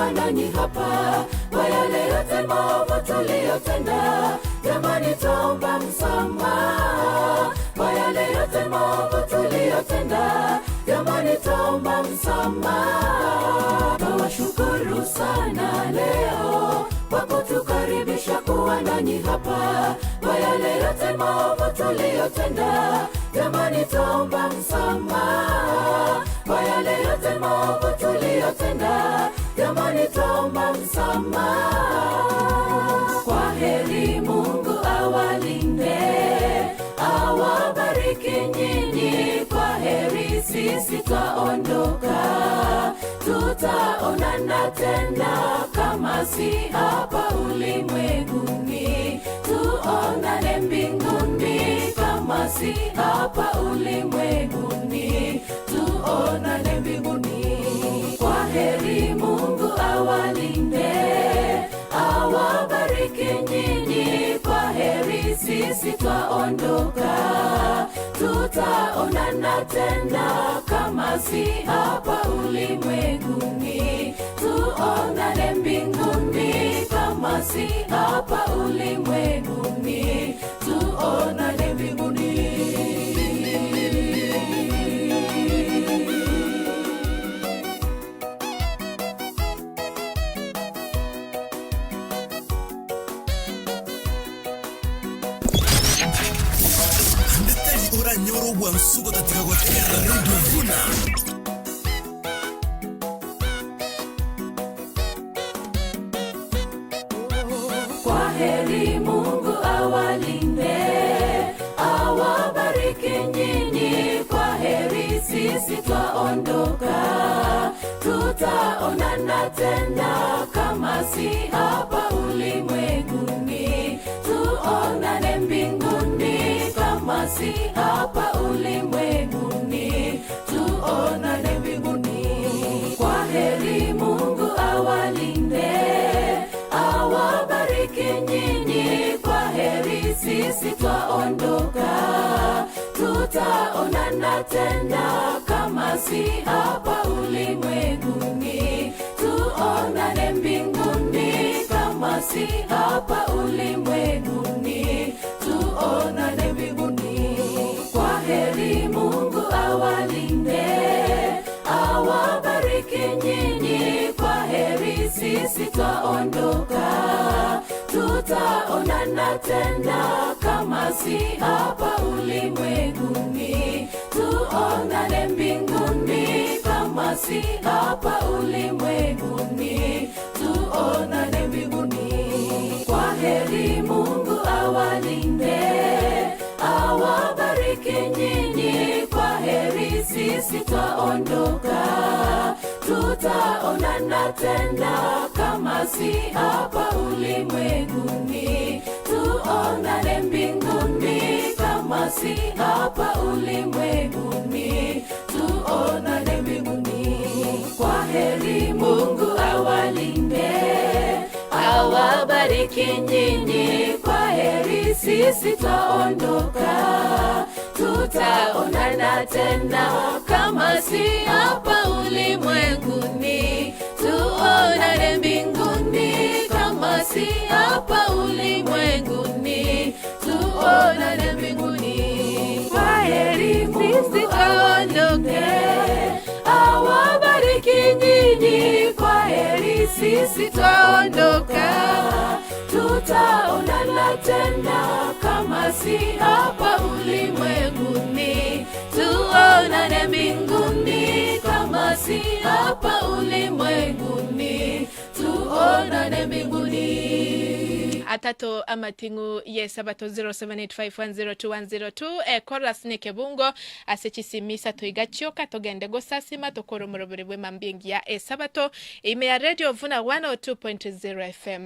kuwa nanyi hapa kwa yale yote maovu tuliyotenda. Jamani tuomba msamaha kwa yale yote maovu tuliyotenda. Jamani tuomba msamaha. Nawashukuru sana leo kwa kutukaribisha kuwa nanyi hapa kwa yale yote maovu tuliyotenda. Jamani tuomba msamaha kwa yale yote maovu tuliyotenda. Jamani tuomba msamaha. Kwa heri Mungu awalinde, awabariki nyinyi. Kwa heri sisi twaondoka, tutaonana tena kama si hapa ulimwenguni. Tuonane mbinguni kama si hapa ulimwenguni. Tuonane mbinguni. Kwa heri Mungu awalinde, awabariki nyinyi. Kwa heri sisi twaondoka, tutaonana tena kama si hapa ulimwenguni. Tuonane mbinguni kama si hapa ulimwenguni. Tuonane mbinguni. Nyoro wansugo katika kwa Radio Vuna. Kwa heri Mungu awalinde, awabariki nyinyi. Kwa heri sisi twaondoka, tutaonana tena kama si hapa ulimwenguni. Tuonane mbinguni kama si hapa ulimwenguni. Tuonane mbinguni. Kwa heri Mungu awalinde, awabariki nyinyi. Kwa heri sisi twaondoka, tutaonana tena kama si hapa ulimwenguni. Tuonane mbinguni kama si hapa ulimwenguni. Tuonane mbinguni. Kwa heri Mungu awalinde, awabariki nyinyi. Kwa heri sisi twaondoka, tutaonana tena kama si hapa ulimwenguni. Tuonane mbinguni kama si hapa ulimwenguni. Tuonane mbinguni. Kwa heri Mungu awalinde, awabariki nyinyi. Kwa heri sisi twaondoka, tutaonana tena kama si hapa ulimwenguni. Tuonane mbinguni kama si hapa ulimwenguni. Tuonane mbinguni. Kwa heri Mungu awalinde, awabariki nyinyi. Kwa heri sisi twaondoka, tutaonana tena kama si hapa ulimwenguni. Tuonane mbinguni kama si hapa ulimwenguni. Tuonane mbinguni. Kwa heri sisi twaondoka, awabariki nyinyi. Kwa heri sisi twaondoka, tutaonana tena kama si hapa ulimwenguni. Tuonane mbinguni kama si hapa ulimwenguni. Tuonane mbinguni. Atato amatingu yesabato 0785102102 chorus ne kebungo asechisimisa toigachioka togende gosasima tokoro murobere bwe mambingi ya esabato ime ya Radio Vuna 102.0 FM.